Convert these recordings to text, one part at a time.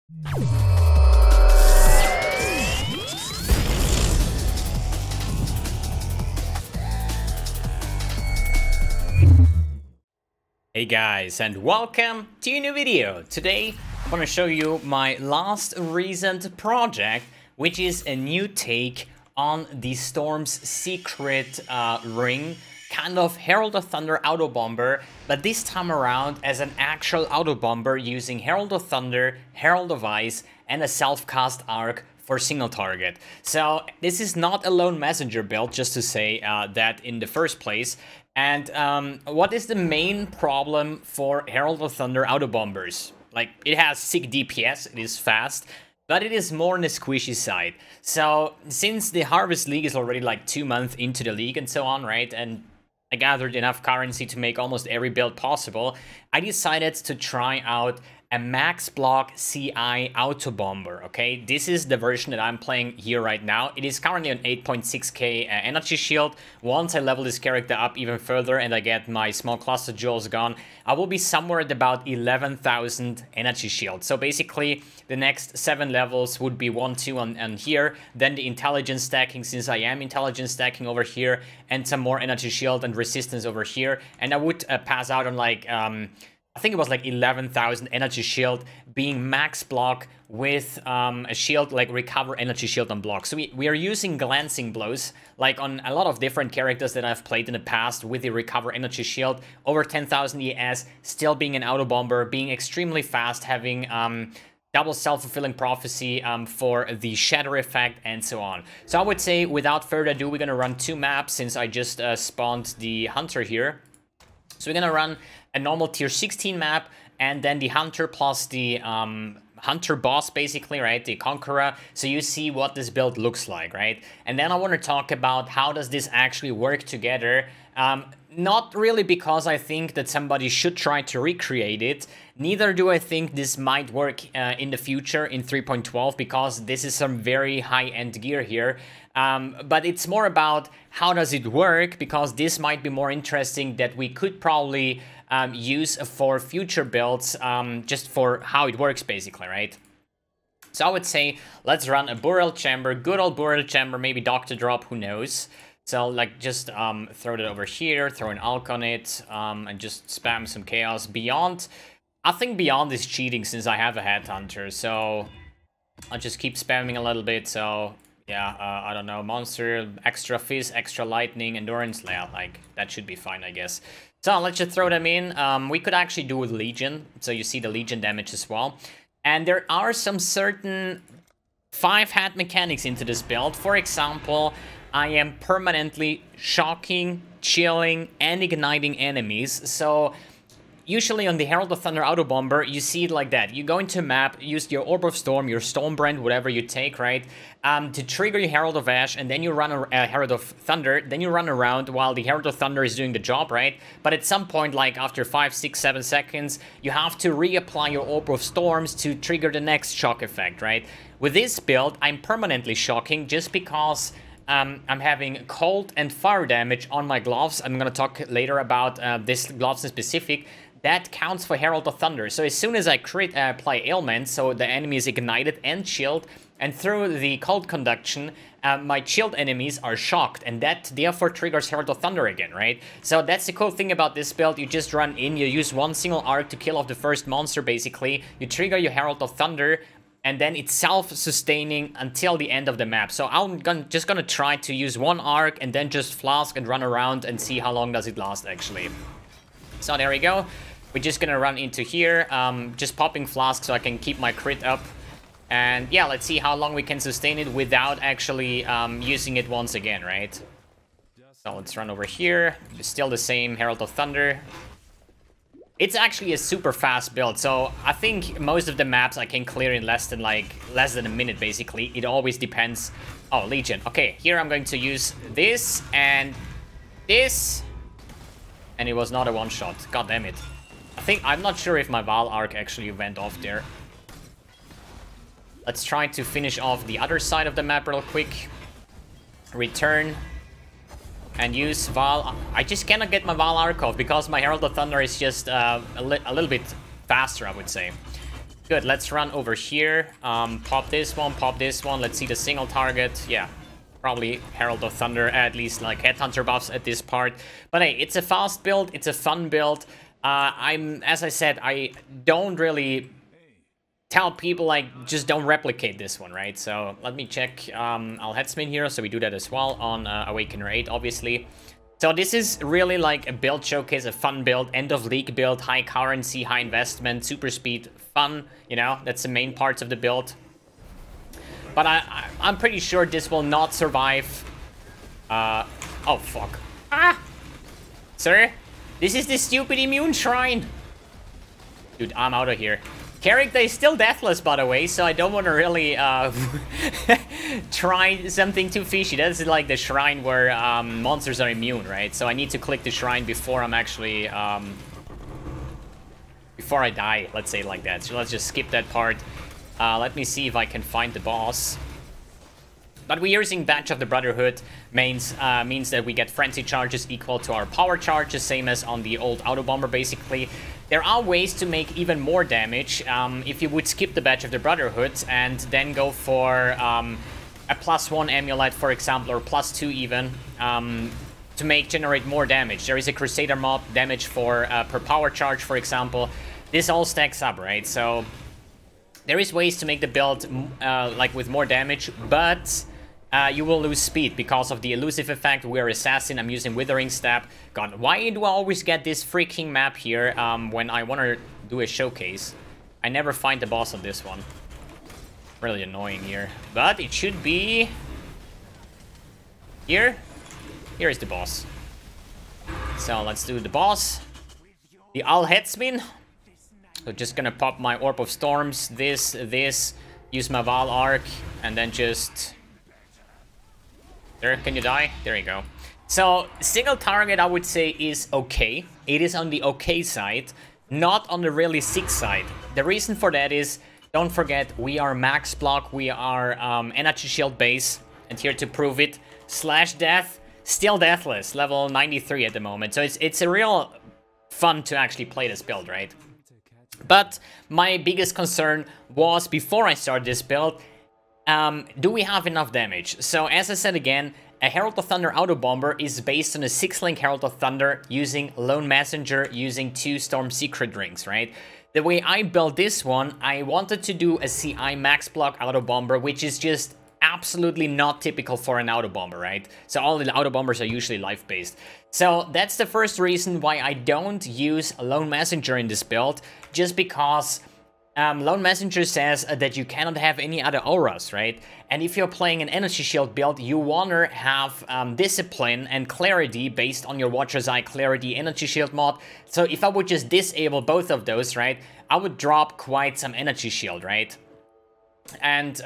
Hey guys, and welcome to a new video. Today I'm going to show you my last recent project, which is a new take on the Storm's secret ring, kind of Herald of Thunder Autobomber, but this time around as an actual Autobomber using Herald of Thunder, Herald of Ice, and a self-cast arc for single target. So this is not a lone messenger build, just to say that in the first place. And what is the main problem for Herald of Thunder Autobombers? Like, it has sick DPS, it is fast, but it is more on the squishy side. So, since the Harvest League is already like 2 months into the league and so on, right? And I gathered enough currency to make almost every build possible, I decided to try out a max block CI Autobomber, okay? This is the version that I'm playing here right now. It is currently on 8.6k energy shield. Once I level this character up even further and I get my small cluster jewels gone, I will be somewhere at about 11,000 energy shield. So basically, the next 7 levels would be 1, 2 on here, then the intelligence stacking, since I am intelligence stacking over here, and some more energy shield and resistance over here, and I would pass out on like I think it was like 11,000 energy shield, being max block with a shield like recover energy shield on block. So we are using glancing blows like on a lot of different characters that I've played in the past with the recover energy shield, over 10,000 ES, still being an Autobomber, being extremely fast, having double self-fulfilling prophecy for the shatter effect and so on. So I would say without further ado, we're gonna run 2 maps since I just spawned the hunter here. So we're gonna run a normal tier 16 map, and then the hunter plus the hunter boss, basically, right? The conqueror. So you see what this build looks like, right? And then I want to talk about how does this actually work together. Not really because I think that somebody should try to recreate it. Neither do I think this might work in the future in 3.12, because this is some very high-end gear here. But it's more about how does it work, because this might be more interesting that we could probably use for future builds, just for how it works, basically, right? So I would say let's run a burial chamber, good old burial chamber, maybe doctor drop, who knows. So like just throw it over here, throw an alch on it, and just spam some chaos. Beyond, I think Beyond is cheating since I have a headhunter, so I'll just keep spamming a little bit. So yeah, I don't know, monster, extra fizz, extra lightning, endurance, yeah, like that should be fine, I guess. So let's just throw them in. We could actually do with Legion, so you see the Legion damage as well. And there are some certain 5-hat mechanics into this build. For example, I am permanently shocking, chilling, and igniting enemies. So usually on the Herald of Thunder Autobomber, you see it like that. You go into a map, use your Orb of Storm, your Stormbrand, whatever you take, right? To trigger your Herald of Ash, and then you run a Herald of Thunder, then you run around while the Herald of Thunder is doing the job, right? But at some point, like after 5, 6, 7 seconds, you have to reapply your Orb of Storms to trigger the next shock effect, right? With this build, I'm permanently shocking just because I'm having cold and fire damage on my gloves. I'm gonna talk later about this gloves in specific. That counts for Herald of Thunder. So as soon as I apply ailment, so the enemy is ignited and chilled, and through the cold conduction, my chilled enemies are shocked, and that therefore triggers Herald of Thunder again, right? So that's the cool thing about this build. You just run in, you use one single arc to kill off the first monster, basically. You trigger your Herald of Thunder, and then it's self-sustaining until the end of the map. So I'm just gonna try to use one arc and then just flask and run around and see how long does it last, actually. So there we go. We're just gonna run into here, just popping flask so I can keep my crit up. And yeah, let's see how long we can sustain it without actually using it once again, right? So let's run over here. Still the same Herald of Thunder. It's actually a super fast build, so I think most of the maps I can clear in less than a minute, basically. It always depends. Oh, Legion. Okay, here I'm going to use this and this. And it was not a one-shot. God damn it. I'm not sure if my Val arc actually went off there. Let's try to finish off the other side of the map real quick. Return. And use Val. I just cannot get my Val arc off because my Herald of Thunder is just a little bit faster, I would say. Good, let's run over here. Pop this one, pop this one. Let's see the single target. Yeah, probably Herald of Thunder, at least like Headhunter buffs at this part. But hey, it's a fast build, it's a fun build. As I said, I don't really tell people, like, just don't replicate this one, right? So let me check. I'll headsman here, so we do that as well on Awakener 8, obviously. So this is really like a build showcase, a fun build, end of league build, high currency, high investment, super speed, fun, you know, that's the main parts of the build. But I'm pretty sure this will not survive. Oh fuck. Ah! Sir, this is the stupid immune shrine. Dude, I'm out of here. Character is still deathless, by the way, so I don't want to really try something too fishy. That's like the shrine where monsters are immune, right? So I need to click the shrine before I'm actually before I die, let's say it like that. So let's just skip that part. Let me see if I can find the boss. But we're using Badge of the Brotherhood means that we get frenzy charges equal to our power charges, same as on the old Autobomber, basically. There are ways to make even more damage if you would skip the Badge of the Brotherhood and then go for a +1 amulet, for example, or +2 even, to generate more damage. There is a Crusader mob damage for per power charge, for example. This all stacks up, right? So there is ways to make the build like with more damage, but you will lose speed because of the elusive effect. We're Assassin, I'm using Withering Stab. God, why do I always get this freaking map here when I want to do a showcase? I never find the boss on this one. Really annoying here. But it should be... here? Here is the boss. So let's do the boss. The Al Headsman. So just gonna pop my Orb of Storms, this, use my Val Arc, and then just... there, can you die? There you go. So, single target, I would say, is okay. It is on the okay side, not on the really sick side. The reason for that is, don't forget, we are max block, we are energy shield base, and here to prove it, slash death, still deathless, level 93 at the moment. So it's a real fun to actually play this build, right? But my biggest concern was, before I started this build, do we have enough damage? So, as I said again, a Herald of Thunder Autobomber is based on a 6-link Herald of Thunder using Lone Messenger, using 2 Storm Secret Rings, right? The way I built this one, I wanted to do a CI max block Autobomber, which is just absolutely not typical for an Autobomber, right? So all the Autobombers are usually life-based. So that's the first reason why I don't use Lone Messenger in this build, just because... Lone Messenger says that you cannot have any other auras, right? And if you're playing an energy shield build, you wanna have discipline and clarity based on your Watcher's Eye clarity energy shield mod. So if I would just disable both of those, right, I would drop quite some energy shield, right? And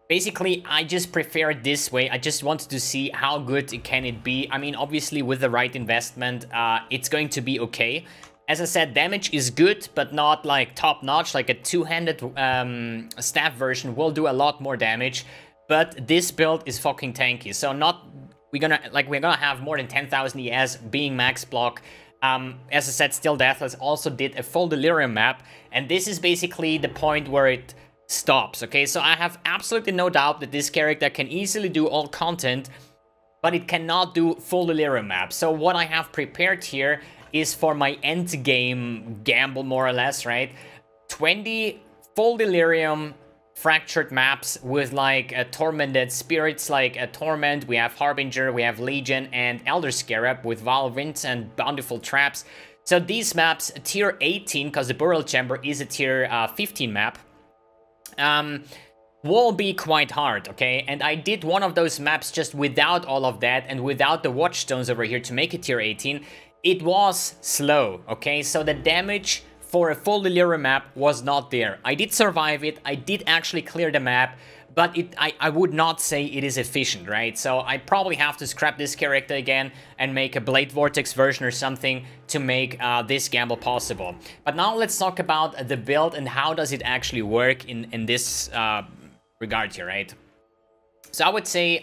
basically, I just prefer it this way. I just wanted to see how good can it be. I mean, obviously, with the right investment, it's going to be okay. As I said, damage is good, but not like top-notch. Like a two-handed staff version will do a lot more damage, but this build is fucking tanky. So we're gonna have more than 10,000 ES being max block. As I said, still deathless. Also did a full delirium map, and this is basically the point where it stops. Okay, so I have absolutely no doubt that this character can easily do all content, but it cannot do full delirium map. So what I have prepared here is for my end game gamble, more or less, right? 20 full delirium fractured maps with like tormented spirits, like a torment. We have Harbinger, we have Legion, and Elder Scarab with Vile Winds and Bountiful Traps. So these maps, tier 18, because the Burial Chamber is a tier 15 map, will be quite hard, okay? And I did one of those maps just without all of that and without the Watchstones over here to make it tier 18. It was slow, okay? So the damage for a full delirium map was not there. I did survive it, I did actually clear the map, but I would not say it is efficient, right? So I probably have to scrap this character again and make a Blade Vortex version or something to make this gamble possible. But now let's talk about the build and how does it actually work in this regard here, right? So I would say,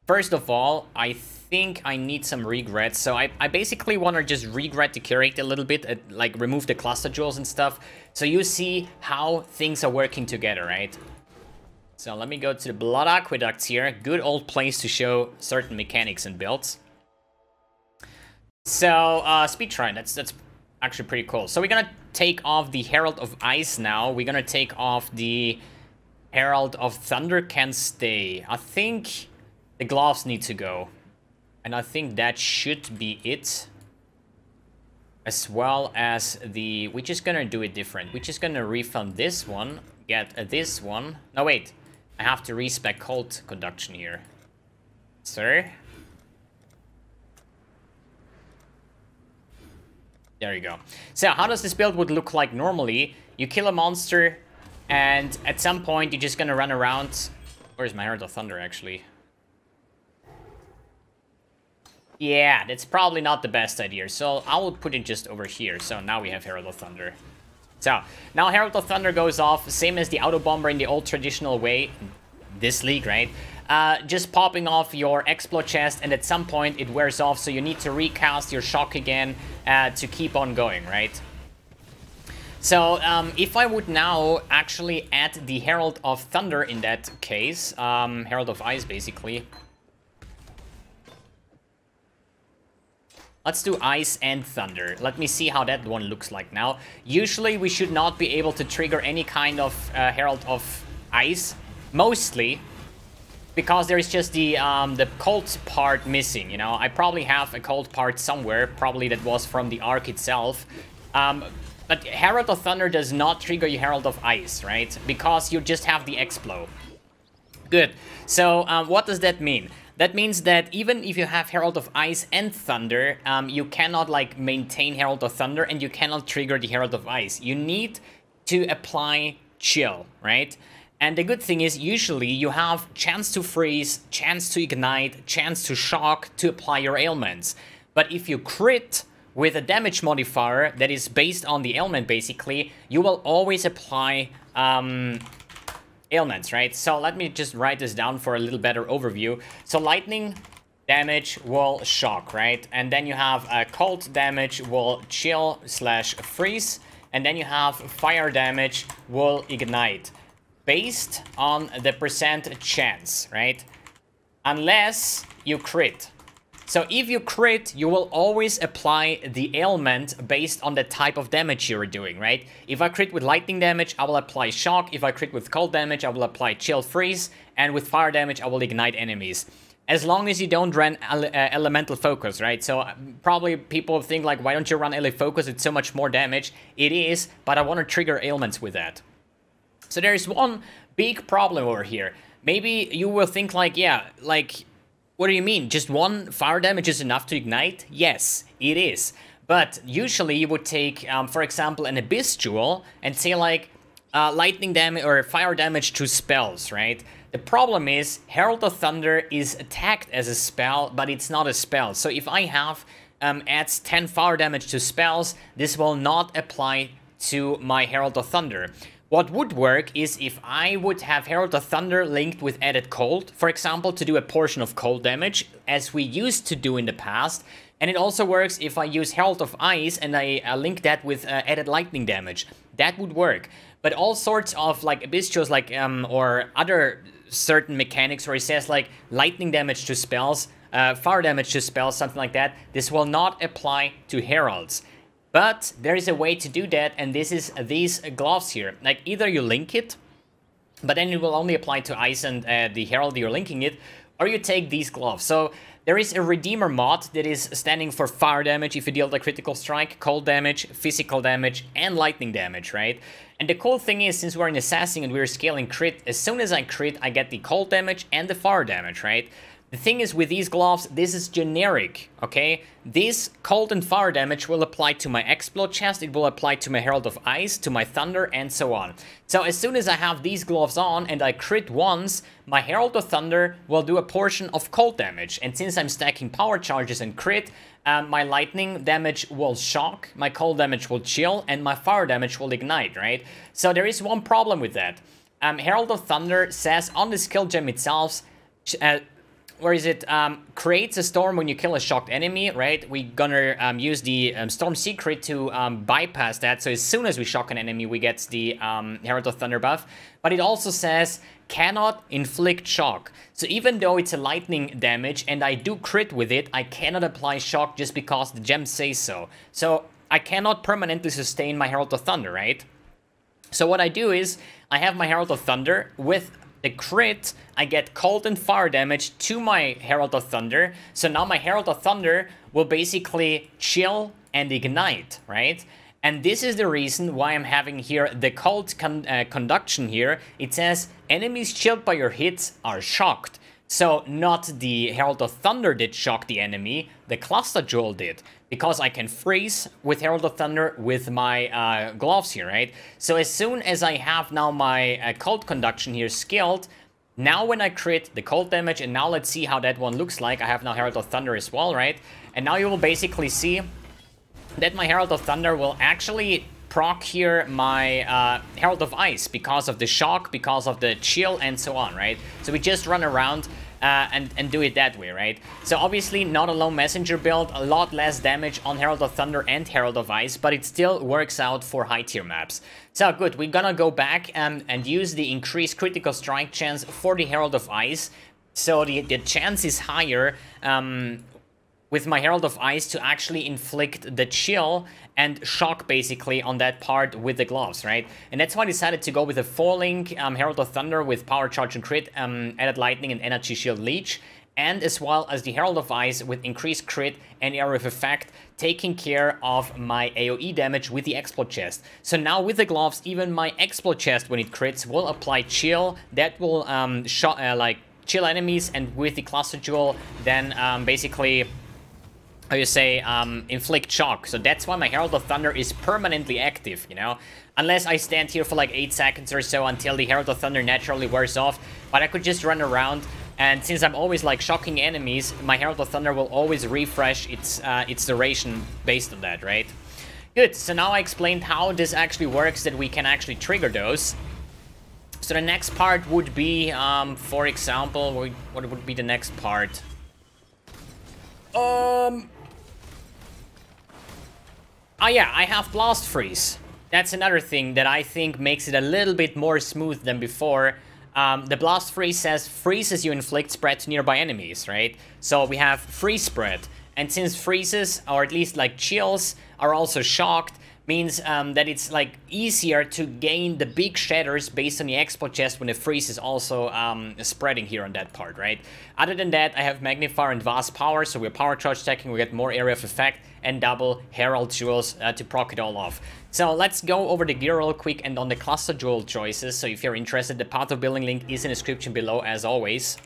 first of all, I think I need some regrets. So I basically want to just regret the character a little bit, like remove the cluster jewels and stuff. So you see how things are working together, right? So let me go to the Blood Aqueducts here. Good old place to show certain mechanics and builds. So, Speed Shrine, that's actually pretty cool. So we're gonna take off the Herald of Ice now. We're gonna take off the Herald of Thunder can stay. I think the gloves need to go. And I think that should be it. As well as the... We're just gonna do it different. We're just gonna refund this one. Get this one. No, wait. I have to respec cold conduction here. Sir? There you go. So, how does this build would look like normally? You kill a monster, and at some point, you're just gonna run around... Where's my Herald of Thunder, actually? Yeah, that's probably not the best idea. So, I will put it just over here. So, now we have Herald of Thunder. So, now Herald of Thunder goes off, same as the Autobomber in the old traditional way. This league, right? Just popping off your Explode chest, and at some point it wears off, so you need to recast your shock again to keep on going, right? So, if I would now actually add the Herald of Thunder in that case, Herald of Ice basically. Let's do Ice and Thunder. Let me see how that one looks like now. Usually we should not be able to trigger any kind of Herald of Ice. Mostly because there is just the cold part missing, you know. I probably have a cold part somewhere. Probably that was from the arc itself. But Herald of Thunder does not trigger your Herald of Ice, right? Because you just have the Explode. Good. So what does that mean? That means that even if you have Herald of Ice and Thunder, you cannot like maintain Herald of Thunder and you cannot trigger the Herald of Ice. You need to apply Chill, right? And the good thing is usually you have chance to freeze, chance to ignite, chance to shock to apply your ailments. But if you crit with a damage modifier that is based on the ailment basically, you will always apply ailments, right? So let me just write this down for a little better overview. So lightning damage will shock, right? And then you have cold damage will chill/freeze. And then you have fire damage will ignite. Based on the percent chance, right? Unless you crit. So if you crit, you will always apply the ailment based on the type of damage you're doing, right? If I crit with lightning damage, I will apply shock. If I crit with cold damage, I will apply chill freeze. And with fire damage, I will ignite enemies. As long as you don't run elemental focus, right? So probably people think like, why don't you run LA focus? It's so much more damage. It is, but I want to trigger ailments with that. So there's one big problem over here. Maybe you will think like, yeah, like, what do you mean? Just one fire damage is enough to ignite? Yes, it is. But usually you would take, for example, an Abyss Jewel and say like, lightning damage or fire damage to spells, right? The problem is Herald of Thunder is attacked as a spell, but it's not a spell. So if I have adds 10 fire damage to spells, this will not apply to my Herald of Thunder. What would work is if I would have Herald of Thunder linked with added cold, for example, to do a portion of cold damage, as we used to do in the past. And it also works if I use Herald of Ice and I link that with added lightning damage. That would work. But all sorts of like Abyss Jewels, like or other certain mechanics where it says like lightning damage to spells, fire damage to spells, something like that, this will not apply to Heralds. But there is a way to do that, and this is these gloves here. Like, either you link it, but then it will only apply to Ice and the Herald you're linking it, or you take these gloves. So there is a Redeemer mod that is standing for fire damage if you deal the critical strike, cold damage, physical damage, and lightning damage, right? And the cool thing is, since we're in Assassin and we're scaling crit, as soon as I crit, I get the cold damage and the fire damage, right? The thing is, with these gloves, this is generic, okay? This cold and fire damage will apply to my Explode chest, it will apply to my Herald of Ice, to my Thunder, and so on. So as soon as I have these gloves on and I crit once, my Herald of Thunder will do a portion of cold damage. And since I'm stacking power charges and crit, my lightning damage will shock, my cold damage will chill, and my fire damage will ignite, right? So there is one problem with that. Herald of Thunder says on the skill gem itself, where is it? Creates a storm when you kill a shocked enemy, right? We're gonna use the Storm Secret to bypass that. So as soon as we shock an enemy, we get the Herald of Thunder buff. But it also says cannot inflict shock. So even though it's a lightning damage and I do crit with it, I cannot apply shock just because the gems say so. So I cannot permanently sustain my Herald of Thunder, right? So what I do is I have my Herald of Thunder with the crit, I get cold and fire damage to my Herald of Thunder. So now my Herald of Thunder will basically chill and ignite, right? And this is the reason why I'm having here the cold conduction here. It says enemies chilled by your hits are shocked. So not the Herald of Thunder did shock the enemy, the Cluster Jewel did. Because I can freeze with Herald of Thunder with my gloves here, right? So as soon as I have now my cold conduction here skilled, now when I crit the cold damage, and now let's see how that one looks like. I have now Herald of Thunder as well, right? And now you will basically see that my Herald of Thunder will actually proc here my Herald of Ice because of the shock, because of the chill, and so on, right? So we just run around and do it that way, right? So obviously not a lone messenger build, a lot less damage on Herald of Thunder and Herald of Ice, but it still works out for high tier maps. So good, we're gonna go back and use the increased critical strike chance for the Herald of Ice. So the chance is higher with my Herald of Ice to actually inflict the chill and shock basically on that part with the gloves, right? And that's why I decided to go with a 4-link Herald of Thunder with Power Charge and Crit, added Lightning and Energy Shield Leech, and as well as the Herald of Ice with increased crit and area of effect, taking care of my AoE damage with the Explode Chest. So now with the gloves, even my Explode Chest when it crits will apply chill, that will like chill enemies, and with the Cluster Jewel then basically, how you say, inflict shock. So that's why my Herald of Thunder is permanently active, you know? Unless I stand here for like 8 seconds or so until the Herald of Thunder naturally wears off. But I could just run around, and since I'm always like shocking enemies, my Herald of Thunder will always refresh its duration based on that, right? Good, so now I explained how this actually works, that we can actually trigger those. So the next part would be, for example, what would be the next part? Oh yeah, I have Blast Freeze. That's another thing that I think makes it a little bit more smooth than before. The Blast Freeze says freezes you inflict spread to nearby enemies, right? So we have freeze spread. And since freezes, or at least like chills, are also shocked, means that it's like easier to gain the big shatters based on the Explode Chest when the freeze is also spreading here on that part, right? Other than that, I have Magnifier and Vast Power, so we're Power Charge stacking, we get more area of effect, and double Herald Jewels to proc it all off. So let's go over the gear real quick and on the Cluster Jewel choices. So if you're interested, the path of building link is in the description below as always.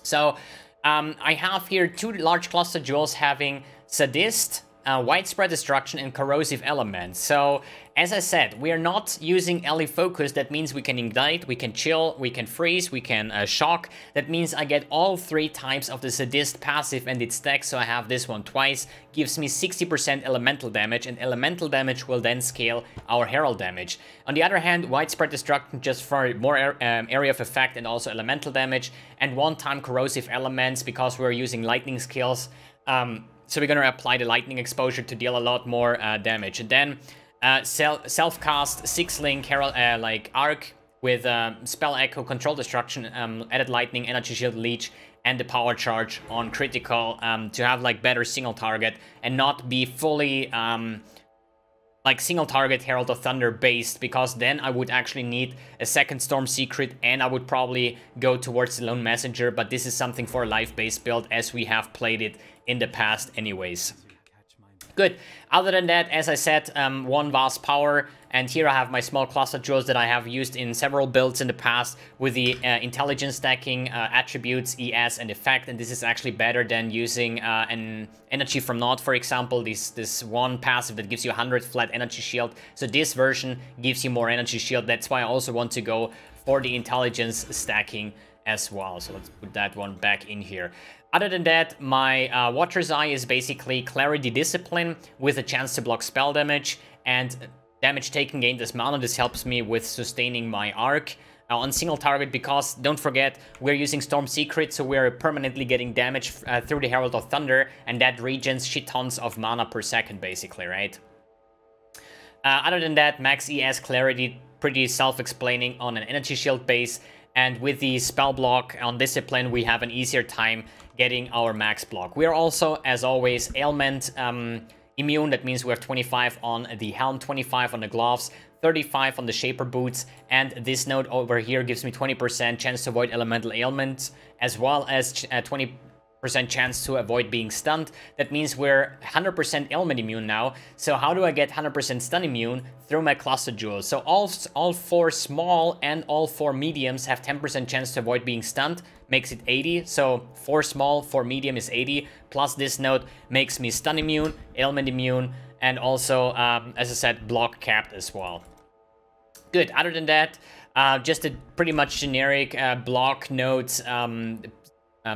So I have here 2 large Cluster Jewels having Sadist, Widespread Destruction, and Corrosive Element. So, as I said, we are not using LE Focus. That means we can Ignite, we can Chill, we can Freeze, we can Shock. That means I get all 3 types of the Sadist passive and its stack, so I have this one twice. Gives me 60% elemental damage, and elemental damage will then scale our Herald damage. On the other hand, Widespread Destruction just for more area of effect and also elemental damage, and 1-time Corrosive Elements because we're using lightning skills. So we're going to apply the lightning exposure to deal a lot more damage. And then self-cast 6-link Herald, like Arc with Spell Echo, Control Destruction, added lightning, energy shield leech, and the power charge on critical to have like better single target and not be fully like single target Herald of Thunder based, because then I would actually need a second Storm Secret and I would probably go towards the Lone Messenger, but this is something for a life-based build as we have played it in the past anyways. Good. Other than that, as I said, 1 Vast Power, and here I have my small Cluster Jewels that I have used in several builds in the past with the intelligence stacking, attributes, ES, and effect, and this is actually better than using an energy from naught, for example, this one passive that gives you 100 flat energy shield. So this version gives you more energy shield. That's why I also want to go for the intelligence stacking as well. So let's put that one back in here. Other than that, my Watcher's Eye is basically Clarity Discipline with a chance to block spell damage and damage taken gained as mana. This helps me with sustaining my arc. on single target, because don't forget, we're using Storm Secret, so we're permanently getting damage through the Herald of Thunder, and that regens shit tons of mana per second, basically, right? Other than that, max ES Clarity, pretty self-explaining on an energy shield base, and with the spell block on Discipline, we have an easier time getting our max block. We are also, as always, ailment immune. That means we have 25 on the helm, 25 on the gloves, 35 on the Shaper boots, and this node over here gives me 20% chance to avoid elemental ailments, as well as 20% chance to avoid being stunned. That means we're 100% ailment immune now. So how do I get 100% stun immune? Through my cluster jewels. So all 4 small and all 4 mediums have 10% chance to avoid being stunned, makes it 80. So 4 small, 4 medium is 80, plus this node makes me stun immune, ailment immune, and also, as I said, block capped as well. Good. Other than that, just a pretty much generic block nodes,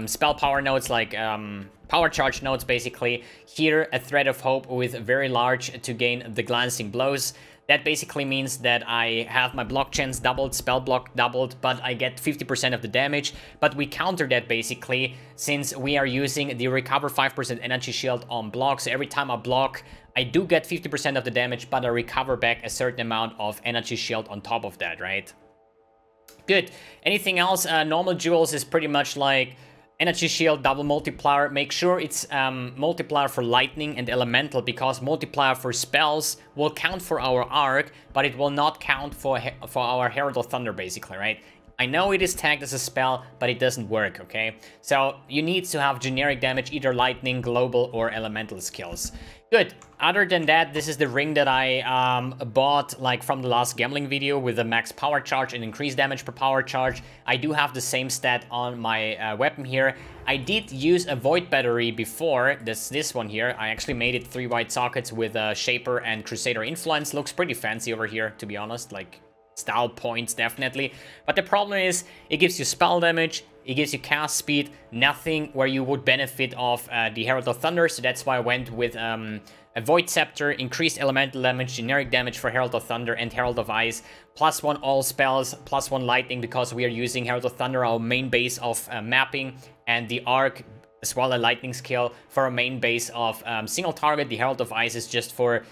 spell power nodes, like power charge nodes, basically. Here, a Thread of Hope with very large to gain the glancing blows. That basically means that I have my block chance doubled, spell block doubled, but I get 50% of the damage. But we counter that basically, since we are using the recover 5% energy shield on block. So every time I block, I do get 50% of the damage, but I recover back a certain amount of energy shield on top of that, right? Good. Anything else? Normal jewels is pretty much like energy shield, double multiplier. Make sure it's multiplier for lightning and elemental, because multiplier for spells will count for our arc, but it will not count for our Herald of Thunder, basically, right? I know it is tagged as a spell, but it doesn't work, okay? So you need to have generic damage, either lightning, global, or elemental skills. Good. Other than that, this is the ring that I bought like from the last gambling video with the max power charge and increased damage per power charge. I do have the same stat on my weapon here. I did use a void battery before, this one here. I actually made it 3 white sockets with Shaper and Crusader influence. Looks pretty fancy over here, to be honest, like style points definitely. But the problem is, it gives you spell damage, it gives you cast speed, nothing where you would benefit of the Herald of Thunder, so that's why I went with a Void Scepter, increased elemental damage, generic damage for Herald of Thunder and Herald of Ice, +1 all spells, +1 lightning, because we are using Herald of Thunder, our main base of mapping, and the Arc, as well a lightning skill for our main base of single target. The Herald of Ice is just for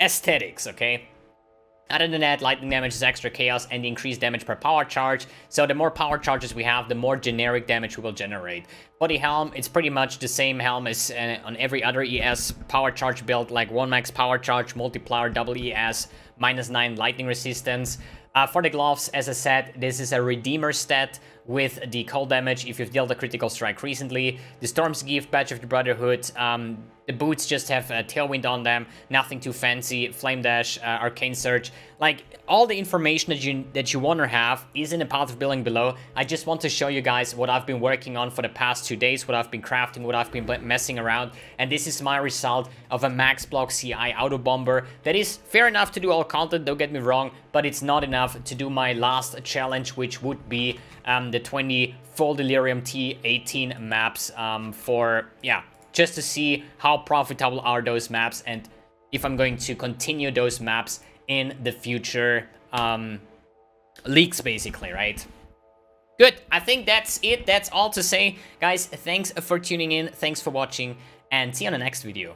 aesthetics, okay? Other than that, lightning damage is extra chaos and increased damage per power charge. So the more power charges we have, the more generic damage we will generate. For the helm, it's pretty much the same helm as on every other ES power charge build, like 1 max power charge, multiplier, double ES, -9 lightning resistance. For the gloves, as I said, this is a Redeemer stat with the cold damage if you've dealt a critical strike recently. The Storm's Gift, Badge of the Brotherhood, the boots just have a tailwind on them, nothing too fancy. Flame Dash, Arcane Surge, like all the information that you want to have is in the path of building below. I just want to show you guys what I've been working on for the past 2 days, what I've been crafting, what I've been messing around, and this is my result of a max block CI Autobomber. That is fair enough to do all content, don't get me wrong, but it's not enough to do my last challenge, which would be the 20 full Delirium T18 maps just to see how profitable are those maps and if I'm going to continue those maps in the future leaks, basically, right? Good, I think that's it. That's all to say. Guys, thanks for tuning in, thanks for watching, and see you on the next video.